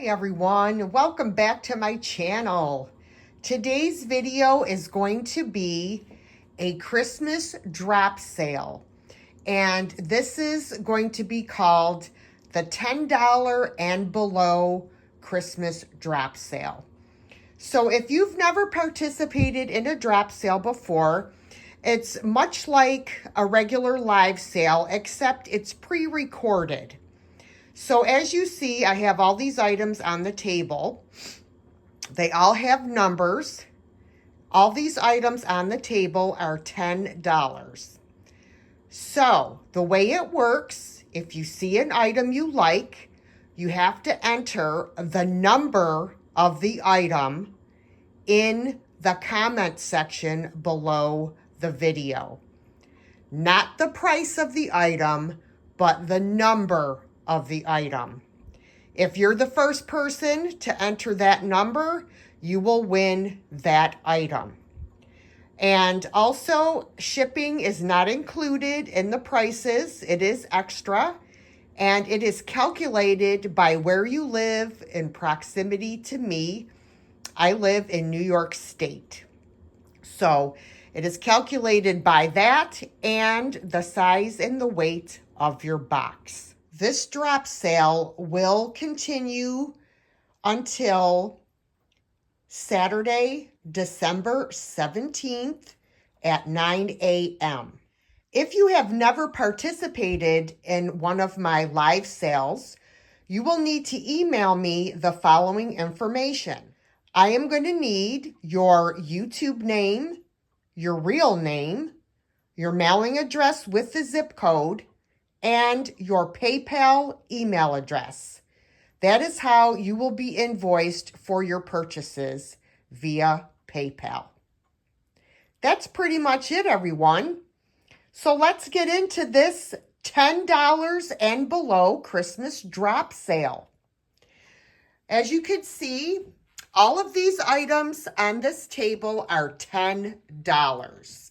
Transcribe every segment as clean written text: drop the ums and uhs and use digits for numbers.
Hi everyone, welcome back to my channel. Today's video is going to be a Christmas drop sale, and this is going to be called the $10 and below Christmas drop sale. So if you've never participated in a drop sale before, it's much like a regular live sale, except it's pre-recorded. So as you see, I have all these items on the table. They all have numbers. All these items on the table are $10. So the way it works, if you see an item you like, you have to enter the number of the item in the comment section below the video. Not the price of the item, but the number of the item. If you're the first person to enter that number, you will win that item. And also, shipping is not included in the prices. It is extra, and it is calculated by where you live in proximity to me. I live in New York State. So it is calculated by that and the size and the weight of your box. This drop sale will continue until Saturday, December 17th at 9 a.m. If you have never participated in one of my live sales, you will need to email me the following information. I am going to need your YouTube name, your real name, your mailing address with the zip code, and your PayPal email address. That is how you will be invoiced for your purchases via PayPal. That's pretty much it, everyone. So let's get into this $10 and below Christmas drop sale. As you can see, all of these items on this table are $10.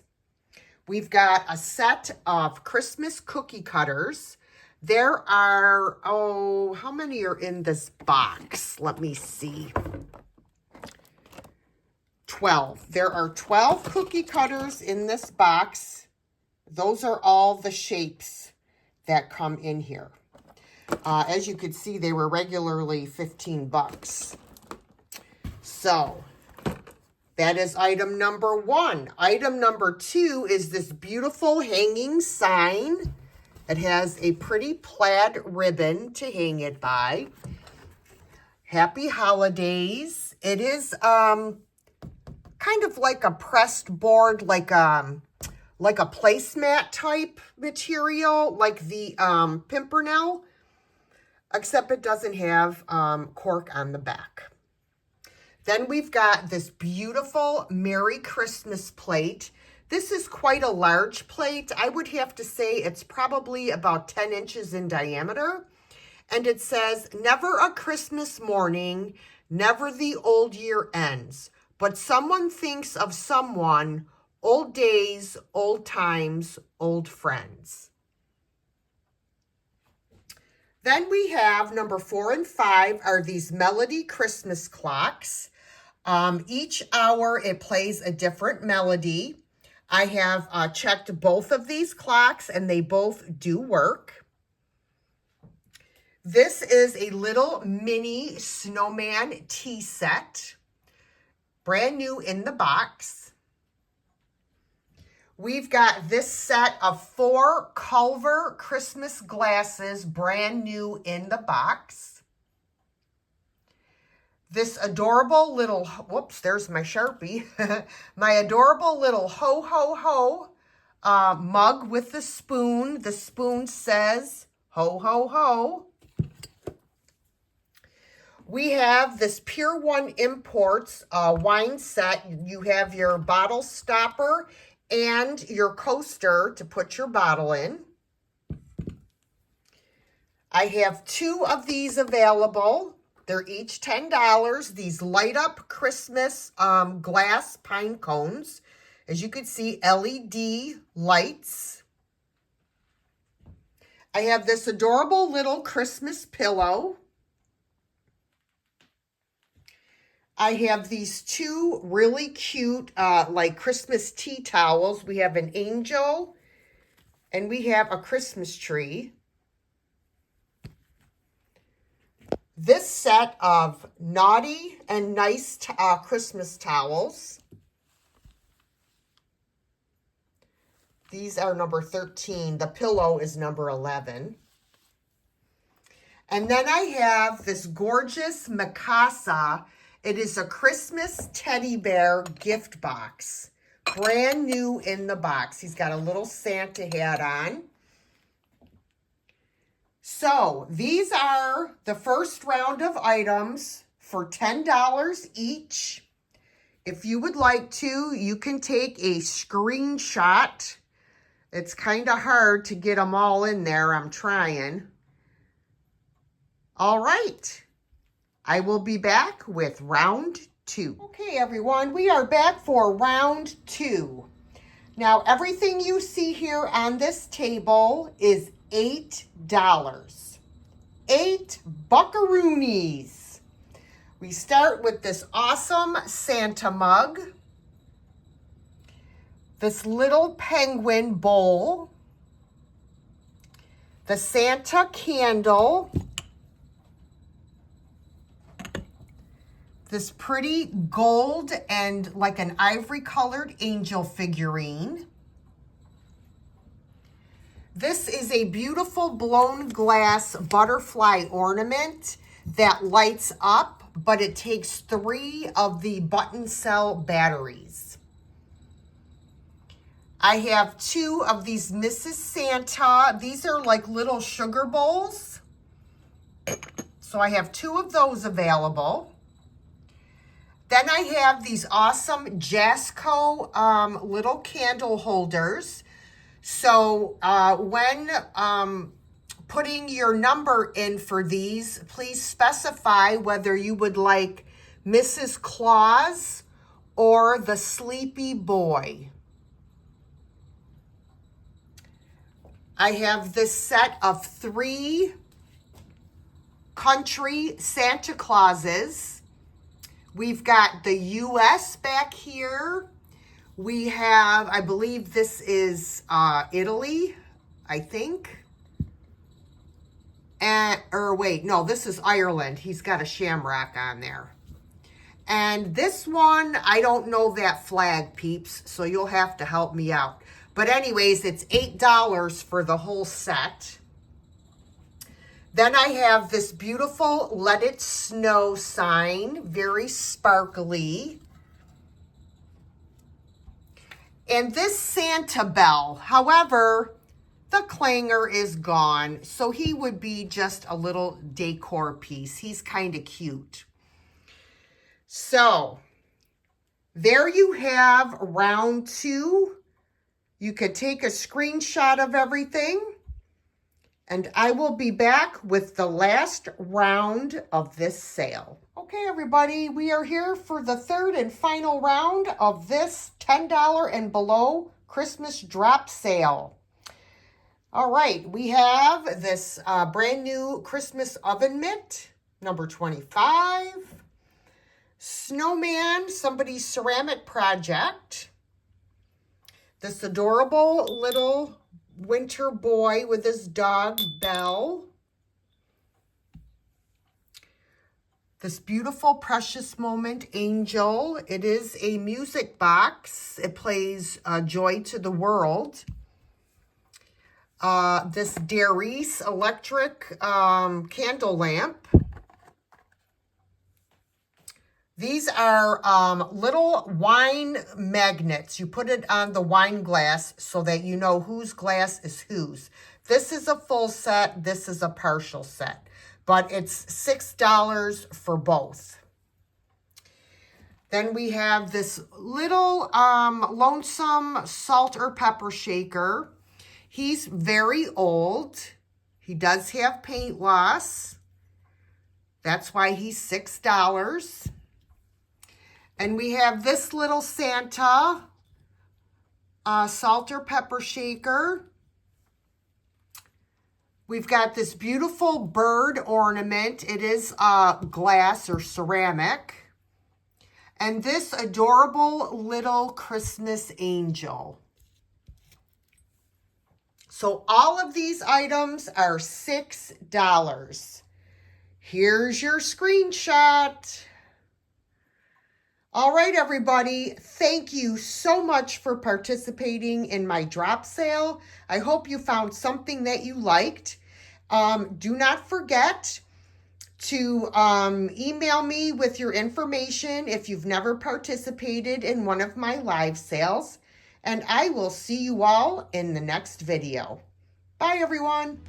We've got a set of Christmas cookie cutters. There are, how many are in this box? Let me see. 12. There are 12 cookie cutters in this box. Those are all the shapes that come in here. As you could see, they were regularly 15 bucks. So that is item number 1. Item number 2 is this beautiful hanging sign. It has a pretty plaid ribbon to hang it by. Happy Holidays. It is kind of like a pressed board, like a placemat type material, like the Pimpernel, except it doesn't have cork on the back. Then we've got this beautiful Merry Christmas plate. This is quite a large plate. I would have to say it's probably about 10 inches in diameter. And it says, "Never a Christmas morning, never the old year ends, but someone thinks of someone, old days, old times, old friends." Then we have number 4 and 5 are these Melody Christmas clocks. Each hour it plays a different melody. I have checked both of these clocks and they both do work. This is a little mini snowman tea set, brand new in the box. We've got this set of 4 Culver Christmas glasses, brand new in the box. This adorable little, whoops, there's my Sharpie. My adorable little ho, ho, ho mug with the spoon. The spoon says ho, ho, ho. We have this Pier 1 Imports wine set. You have your bottle stopper and your coaster to put your bottle in. I have 2 of these available. They're each $10. These light up Christmas glass pine cones. As you can see, LED lights. I have this adorable little Christmas pillow. I have these two really cute, like Christmas tea towels. We have an angel and we have a Christmas tree. This set of naughty and nice Christmas towels. These are number 13. The pillow is number 11. And then I have this gorgeous Mikasa. It is a Christmas teddy bear gift box. Brand new in the box. He's got a little Santa hat on. So these are the first round of items for $10 each. If you would like to, you can take a screenshot. It's kind of hard to get them all in there. I'm trying. All right. I will be back with round 2. Okay, everyone, we are back for round 2. Now, everything you see here on this table is $8. 8 buckaroonies. We start with this awesome Santa mug, this little penguin bowl, the Santa candle, this pretty gold and like an ivory colored angel figurine. This is a beautiful blown glass butterfly ornament that lights up, but it takes 3 of the button cell batteries. I have 2 of these Mrs. Santa. These are like little sugar bowls. So I have 2 of those available. Then I have these awesome Jasco little candle holders. So when putting your number in for these, please specify whether you would like Mrs. Claus or the Sleepy Boy. I have this set of 3 country Santa Clauses. We've got the U.S. back here. We have, I believe this is Italy, I think. Or wait, no, this is Ireland. He's got a shamrock on there. And this one, I don't know that flag, peeps, so you'll have to help me out. But anyways, it's $8 for the whole set. Then I have this beautiful Let It Snow sign, very sparkly. And this Santa bell, however, the clanger is gone, so he would be just a little decor piece. He's kind of cute. So, there you have round 2. You could take a screenshot of everything. And I will be back with the last round of this sale. Okay, everybody, we are here for the 3rd and final round of this $10 and below Christmas drop sale. All right, we have this brand new Christmas oven mitt, number 25. Snowman, somebody's ceramic project. This adorable little winter boy with his dog, Belle. This beautiful Precious Moment angel. It is a music box. It plays Joy to the World. This Darice electric candle lamp. These are little wine magnets. You put it on the wine glass so that you know whose glass is whose. This is a full set. This is a partial set. But it's $6 for both. Then we have this little lonesome salt or pepper shaker. He's very old. He does have paint loss. That's why he's $6. And we have this little Santa salt or pepper shaker. We've got this beautiful bird ornament. It is glass or ceramic. and this adorable little Christmas angel. So all of these items are $6. Here's your screenshot. All right, everybody, thank you so much for participating in my drop sale. I hope you found something that you liked. Do not forget to email me with your information if you've never participated in one of my live sales. And I will see you all in the next video. Bye, everyone.